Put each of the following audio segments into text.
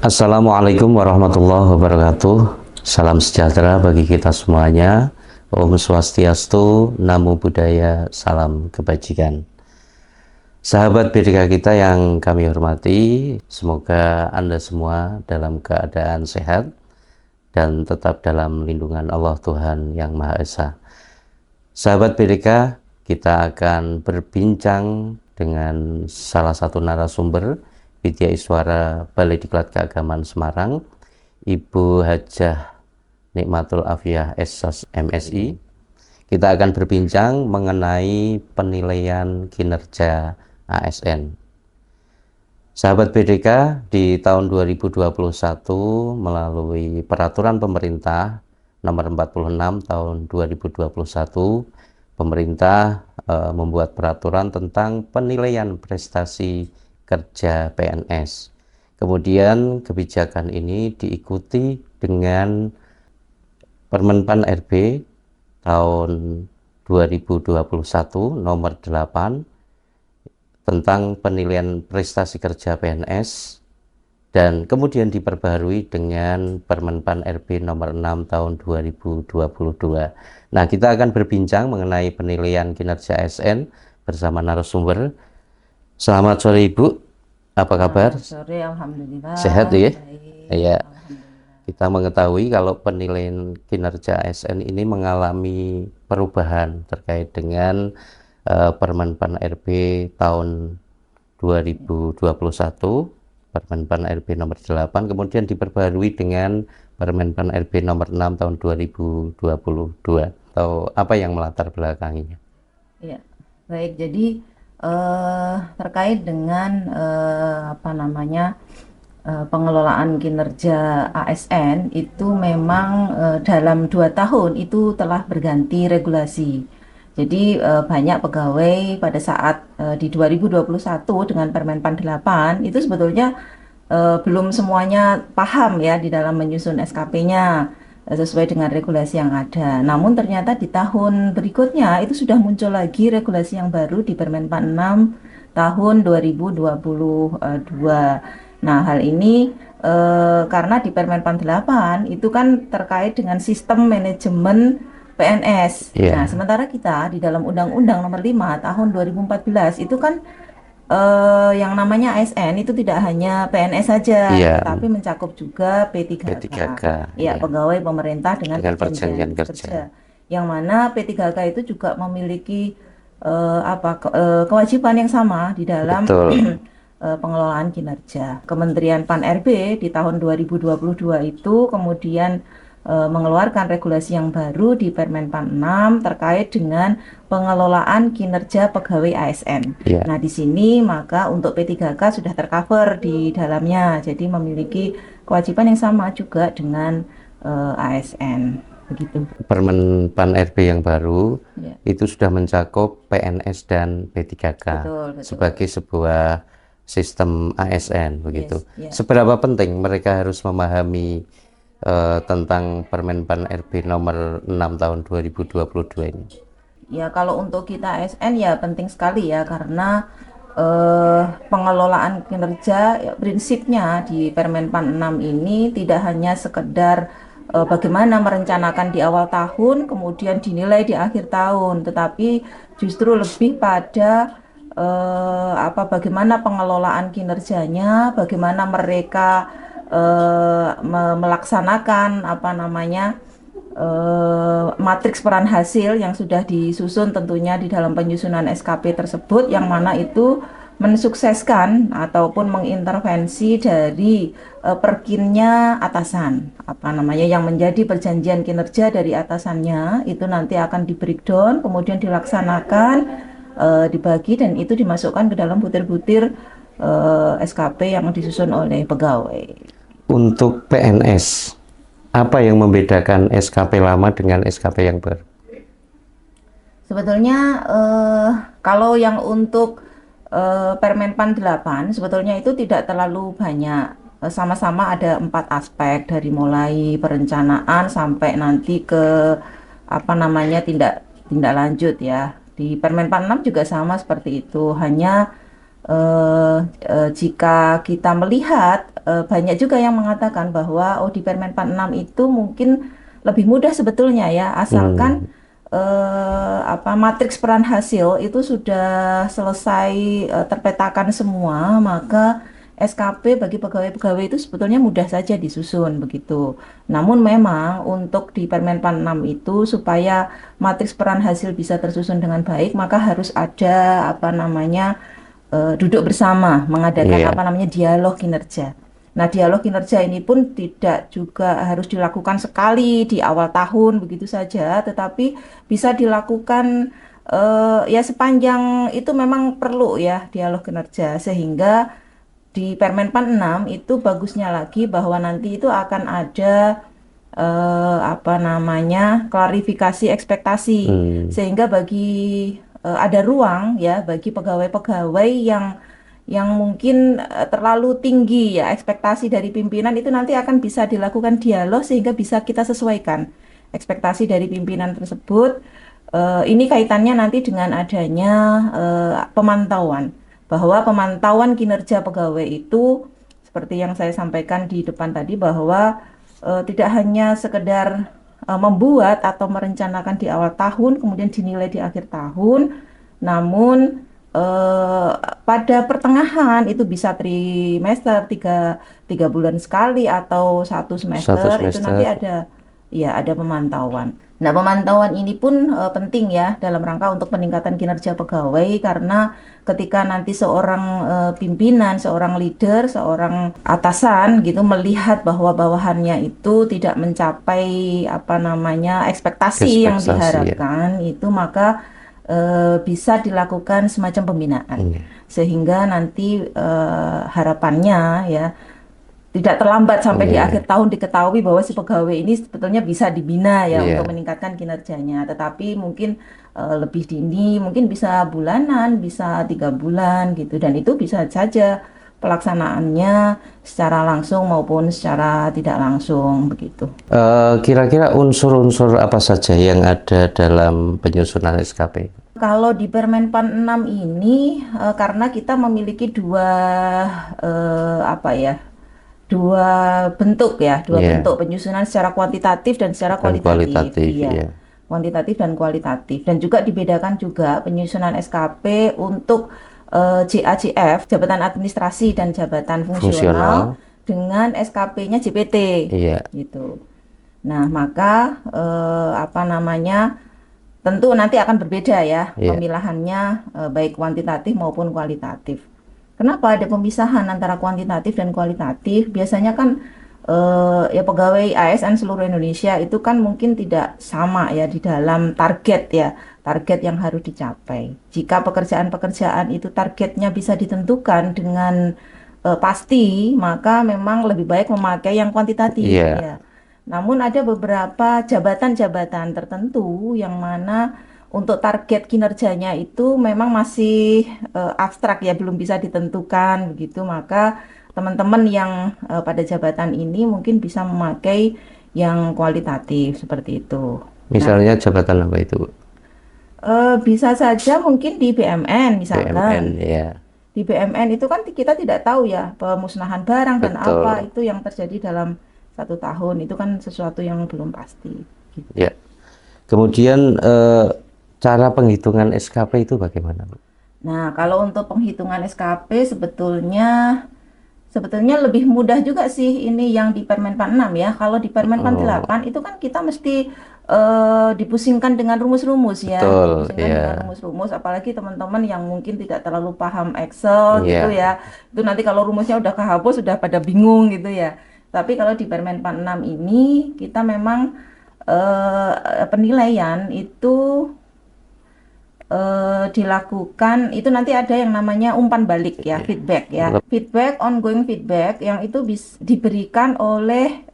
Assalamualaikum warahmatullahi wabarakatuh. Salam sejahtera bagi kita semuanya. Om Swastiastu, Namo Buddhaya, salam kebajikan. Sahabat BDK kita yang kami hormati, semoga Anda semua dalam keadaan sehat dan tetap dalam lindungan Allah Tuhan Yang Maha Esa. Sahabat BDK, kita akan berbincang dengan salah satu narasumber Widya Iswara Balai Diklat Keagamaan Semarang, Ibu Hajah Nikmatul Afiyah SSAS MSI. Kita akan berbincang mengenai penilaian kinerja ASN. Sahabat BDK, di tahun 2021 melalui peraturan pemerintah nomor 46 tahun 2021, pemerintah membuat peraturan tentang penilaian prestasi kerja PNS. Kemudian kebijakan ini diikuti dengan Permenpan RB tahun 2021 nomor 8 tentang penilaian prestasi kerja PNS, dan kemudian diperbaharui dengan Permenpan RB nomor 6 tahun 2022. Nah, kita akan berbincang mengenai penilaian kinerja ASN bersama narasumber. Selamat sore Ibu, apa kabar? Sore, alhamdulillah. Sehat ya? Baik, Ya, alhamdulillah. kita mengetahui kalau penilaian kinerja ASN ini mengalami perubahan terkait dengan Permenpan RB tahun 2021, Permenpan RB nomor 8, kemudian diperbarui dengan Permenpan RB nomor 6 tahun 2022. Atau apa yang melatar belakanginya? Ya, baik. Jadi terkait dengan pengelolaan kinerja ASN itu memang dalam 2 tahun itu telah berganti regulasi. Jadi banyak pegawai pada saat di 2021 dengan Permenpan 8 itu sebetulnya belum semuanya paham ya di dalam menyusun SKP-nya sesuai dengan regulasi yang ada. Namun ternyata di tahun berikutnya itu sudah muncul lagi regulasi yang baru di Permenpan 6 tahun 2022. Nah, hal ini karena di Permenpan 8 itu kan terkait dengan sistem manajemen PNS. Nah, Iya, sementara kita di dalam Undang-Undang Nomor 5 tahun 2014 itu kan yang namanya ASN itu tidak hanya PNS saja, iya, tetapi mencakup juga P3K. P3K, Ya, iya, pegawai pemerintah dengan dengan perjanjian perjanjian kerja. kerja. Yang mana P3K itu juga memiliki kewajiban yang sama di dalam Betul. pengelolaan kinerja. Kementerian Pan-RB di tahun 2022 itu kemudian mengeluarkan regulasi yang baru di Permenpan 6 terkait dengan pengelolaan kinerja pegawai ASN. Iya. Nah, di sini maka untuk P3K sudah tercover di dalamnya, jadi memiliki kewajiban yang sama juga dengan ASN. Begitu. Permenpan RB yang baru Ya, itu sudah mencakup PNS dan P3K betul, betul. sebagai sebuah sistem ASN begitu. Yes, ya. Seberapa penting mereka harus memahami tentang Permenpan RB nomor 6 tahun 2022 ini? Ya, kalau untuk kita ASN ya penting sekali ya, karena pengelolaan kinerja ya, prinsipnya di Permenpan 6 ini tidak hanya sekedar bagaimana merencanakan di awal tahun kemudian dinilai di akhir tahun, tetapi justru lebih pada bagaimana pengelolaan kinerjanya, bagaimana mereka melaksanakan matriks peran hasil yang sudah disusun tentunya di dalam penyusunan SKP tersebut, yang mana itu mensukseskan ataupun mengintervensi dari perkinnya atasan, yang menjadi perjanjian kinerja dari atasannya itu nanti akan di breakdown, kemudian dilaksanakan, dibagi, dan itu dimasukkan ke dalam butir-butir SKP yang disusun oleh pegawai. Untuk PNS, apa yang membedakan SKP lama dengan SKP yang baru? Sebetulnya kalau yang untuk Permenpan 8 sebetulnya itu tidak terlalu banyak. Sama-sama ada 4 aspek, dari mulai perencanaan sampai nanti ke tindak tindak lanjut ya. Di Permenpan 6 juga sama seperti itu. Hanya jika kita melihat banyak juga yang mengatakan bahwa oh di Permen 46 itu mungkin lebih mudah sebetulnya ya, asalkan Hmm. matriks peran hasil itu sudah selesai terpetakan semua, maka SKP bagi pegawai-pegawai itu sebetulnya mudah saja disusun begitu. Namun memang untuk di Permen 46 itu supaya matriks peran hasil bisa tersusun dengan baik, maka harus ada duduk bersama, mengadakan Iya. dialog kinerja. Nah, dialog kinerja ini pun tidak juga harus dilakukan sekali di awal tahun begitu saja, tetapi bisa dilakukan ya sepanjang itu memang perlu ya dialog kinerja, sehingga di Permen 46 itu bagusnya lagi bahwa nanti itu akan ada klarifikasi ekspektasi, Hmm. sehingga ada ruang ya bagi pegawai-pegawai yang mungkin terlalu tinggi ya ekspektasi dari pimpinan, itu nanti akan bisa dilakukan dialog sehingga bisa kita sesuaikan ekspektasi dari pimpinan tersebut. Ini kaitannya nanti dengan adanya pemantauan, bahwa pemantauan kinerja pegawai itu seperti yang saya sampaikan di depan tadi, bahwa tidak hanya sekedar membuat atau merencanakan di awal tahun kemudian dinilai di akhir tahun, namun pada pertengahan itu bisa trimester, tiga bulan sekali atau satu Satu semester itu nanti semester. ada pemantauan. Nah, pemantauan ini pun penting ya dalam rangka untuk peningkatan kinerja pegawai, karena ketika nanti seorang pimpinan, seorang leader, seorang atasan gitu melihat bahwa bawahannya itu tidak mencapai ekspektasi yang Ekspektasi ya. diharapkan itu, maka bisa dilakukan semacam pembinaan, Iya. sehingga nanti harapannya ya tidak terlambat sampai di Iya. akhir tahun diketahui bahwa si pegawai ini sebetulnya bisa dibina ya untuk Iya. meningkatkan kinerjanya, tetapi mungkin lebih dini, mungkin bisa bulanan, bisa 3 bulan gitu, dan itu bisa saja pelaksanaannya secara langsung maupun secara tidak langsung begitu. Kira-kira unsur-unsur apa saja yang ada dalam penyusunan SKP? Kalau di Permen 46 ini karena kita memiliki eh, dua dua Iya. bentuk penyusunan secara kuantitatif dan secara Dan kualitatif. kualitatif Iya, ya. kuantitatif dan kualitatif. Dan juga dibedakan juga penyusunan SKP untuk JAJF, jabatan administrasi dan jabatan fungsional, Fungsional. dengan SKP-nya JPT Iya. gitu. Nah, maka tentu nanti akan berbeda ya Iya. pemilahannya, baik kuantitatif maupun kualitatif. Kenapa ada pemisahan antara kuantitatif dan kualitatif? Biasanya kan ya pegawai ASN seluruh Indonesia itu kan mungkin tidak sama ya di dalam target yang harus dicapai. Jika pekerjaan-pekerjaan itu targetnya bisa ditentukan dengan pasti, maka memang lebih baik memakai yang kuantitatif Iya. ya. Namun ada beberapa jabatan-jabatan tertentu yang mana untuk target kinerjanya itu memang masih abstrak ya, belum bisa ditentukan begitu. Maka teman-teman yang pada jabatan ini mungkin bisa memakai yang kualitatif seperti itu. Nah, Misalnya jabatan apa itu, Bu? bisa saja mungkin di BMN misalkan. BMN ya. Di BMN itu kan kita tidak tahu ya pemusnahan barang dan apa Betul. itu yang terjadi dalam 1 tahun, itu kan sesuatu yang belum pasti gitu. Ya. Kemudian cara penghitungan SKP itu bagaimana, Bu? Nah, kalau untuk penghitungan SKP sebetulnya lebih mudah juga sih ini yang di Permen 46 ya. Kalau di Permen Oh, 48 itu kan kita mesti dipusingkan dengan rumus-rumus ya, betul dipusingkan ya. dengan rumus-rumus, apalagi teman-teman yang mungkin tidak terlalu paham Excel gitu Iya. ya. Itu nanti kalau rumusnya udah kehapus sudah pada bingung gitu ya. Tapi kalau di Permen 46 ini kita memang penilaian itu dilakukan, itu nanti ada yang namanya umpan balik ya, feedback ya. Feedback, ongoing feedback yang itu diberikan oleh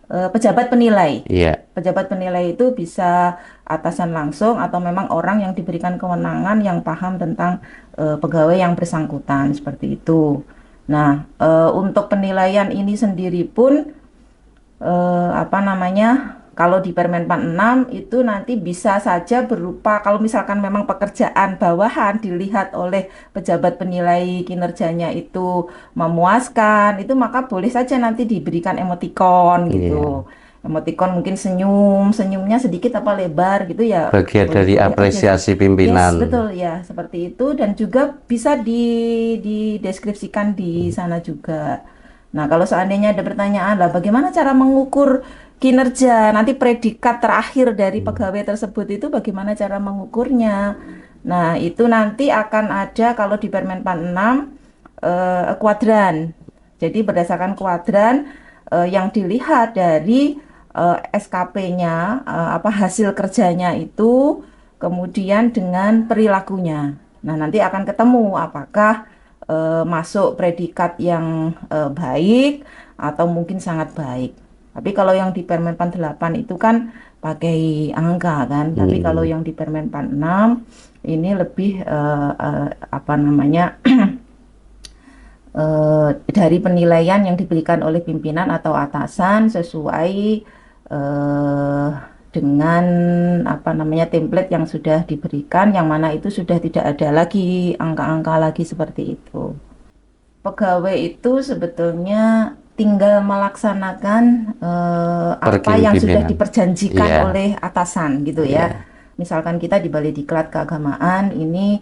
pejabat penilai. Iya. Pejabat penilai itu bisa atasan langsung atau memang orang yang diberikan kewenangan yang paham tentang pegawai yang bersangkutan seperti itu. Nah, untuk penilaian ini sendiri pun Kalau di Permen 46 itu nanti bisa saja berupa kalau misalkan memang pekerjaan bawahan dilihat oleh pejabat penilai kinerjanya itu memuaskan, itu maka boleh saja nanti diberikan emotikon Iya. gitu. Emotikon mungkin senyum, senyumnya sedikit apa lebar gitu ya, Bagian dari boleh-boleh aja sih. apresiasi Yes, pimpinan. betul ya, seperti itu dan juga bisa dideskripsikan di sana juga. Nah, kalau seandainya ada pertanyaan lah, bagaimana cara mengukur kinerja, nanti predikat terakhir dari pegawai tersebut itu bagaimana cara mengukurnya. Nah, itu nanti akan ada kalau di Permen 46 kuadran. Jadi berdasarkan kuadran yang dilihat dari SKP-nya, apa hasil kerjanya itu, kemudian dengan perilakunya. Nah, nanti akan ketemu apakah masuk predikat yang baik atau mungkin sangat baik. Tapi kalau yang di Permen 48 itu kan pakai angka kan. Tapi kalau Hmm. yang di Permen 46 ini lebih apa namanya dari penilaian yang diberikan oleh pimpinan atau atasan sesuai eh, dengan apa namanya template yang sudah diberikan, yang mana itu sudah tidak ada lagi angka-angka lagi seperti itu. Pegawai itu sebetulnya tinggal melaksanakan apa Pergil yang sudah pimpinan. diperjanjikan Iya, oleh atasan gitu ya. iya. Misalkan kita di Balai Diklat Keagamaan ini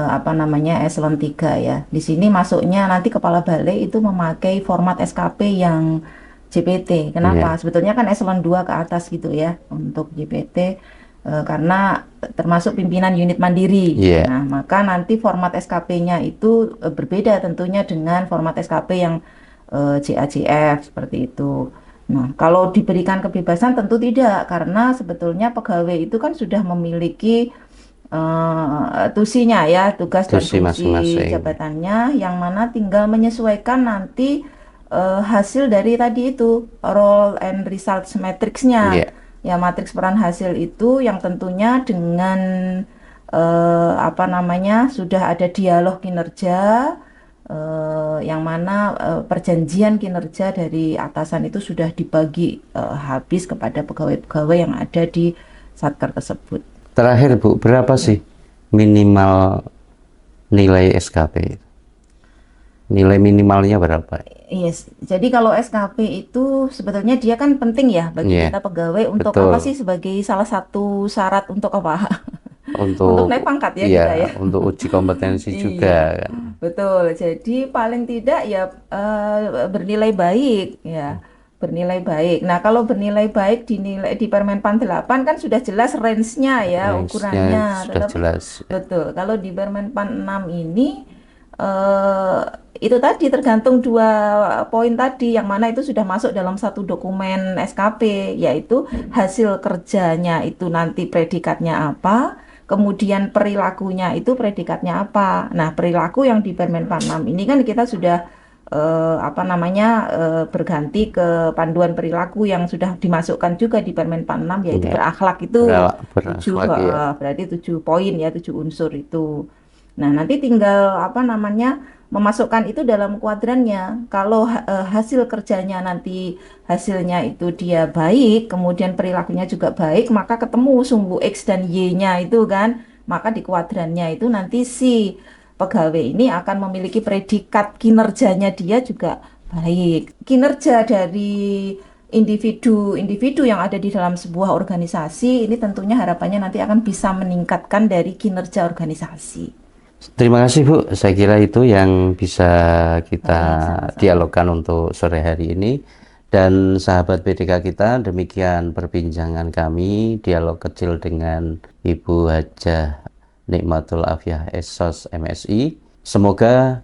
apa namanya eselon 3 ya. Di sini masuknya nanti kepala balai itu memakai format SKP yang JPT. Kenapa? Iya, Sebetulnya kan eselon 2 ke atas gitu ya untuk JPT karena termasuk pimpinan unit mandiri. iya. Nah, maka nanti format SKP-nya itu berbeda tentunya dengan format SKP yang JAJF seperti itu. Nah, kalau diberikan kebebasan tentu tidak, karena sebetulnya pegawai itu kan sudah memiliki tusinya ya, tugas dan Tusi fungsi masing-masing. jabatannya, yang mana tinggal menyesuaikan nanti hasil dari tadi itu role and results matrix-nya. Iya. Ya, matriks peran hasil itu yang tentunya dengan apa namanya sudah ada dialog kinerja yang mana perjanjian kinerja dari atasan itu sudah dibagi habis kepada pegawai-pegawai yang ada di satker tersebut. Terakhir Bu, berapa sih minimal nilai SKP? Nilai minimalnya berapa? Yes, jadi kalau SKP itu sebetulnya dia kan penting ya bagi Iya, kita pegawai untuk apa betul. sih sebagai salah satu syarat untuk apa? Untuk naik Untuk pangkat ya kita ya, ya. untuk uji kompetensi Iya, juga kan. betul. Jadi paling tidak ya bernilai baik ya. Bernilai baik. Nah, kalau bernilai baik dinilai di Permen 48 kan sudah jelas range-nya ya, Range-nya ukurannya. sudah Tetapi jelas. betul, kalau di Permen 46 ini eh, itu tadi tergantung dua poin tadi yang mana itu sudah masuk dalam satu dokumen SKP, yaitu hasil kerjanya itu nanti predikatnya apa, kemudian perilakunya itu predikatnya apa. Nah, perilaku yang di Permen 46 ini kan kita sudah apa namanya berganti ke panduan perilaku yang sudah dimasukkan juga di Permen 46 yaitu Iya, berakhlak itu tujuh berakhlak ya. berarti 7 poin ya 7 unsur itu. Nah, nanti tinggal apa namanya memasukkan itu dalam kuadrannya. Kalau hasil kerjanya nanti hasilnya itu dia baik, kemudian perilakunya juga baik, maka ketemu sumbu X dan Y-nya itu kan. Maka di kuadrannya itu nanti si pegawai ini akan memiliki predikat kinerjanya dia juga baik. Kinerja dari individu-individu yang ada di dalam sebuah organisasi ini tentunya harapannya nanti akan bisa meningkatkan dari kinerja organisasi. Terima kasih Bu, saya kira itu yang bisa kita Baik, sama-sama. dialogkan untuk sore hari ini. Dan sahabat BDK kita, demikian perbincangan kami, dialog kecil dengan Ibu Hajah Nikmatul Afiah Esos MSI. Semoga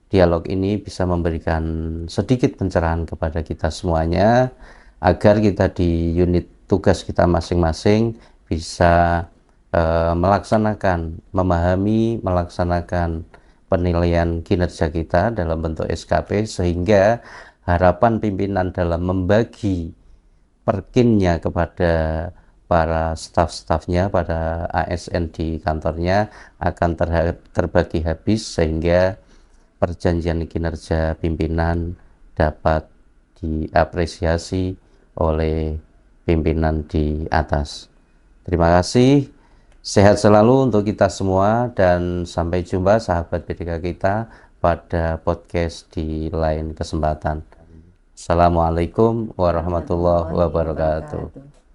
dialog ini bisa memberikan sedikit pencerahan kepada kita semuanya, agar kita di unit tugas kita masing-masing bisa melaksanakan, memahami, melaksanakan penilaian kinerja kita dalam bentuk SKP, sehingga harapan pimpinan dalam membagi perkinnya kepada para staf-stafnya, pada ASN di kantornya akan terbagi habis, sehingga perjanjian kinerja pimpinan dapat diapresiasi oleh pimpinan di atas. Terima kasih, sehat selalu untuk kita semua, dan sampai jumpa sahabat PDK kita pada podcast di lain kesempatan. Assalamualaikum warahmatullahi Warahmatullahi wabarakatuh. wabarakatuh.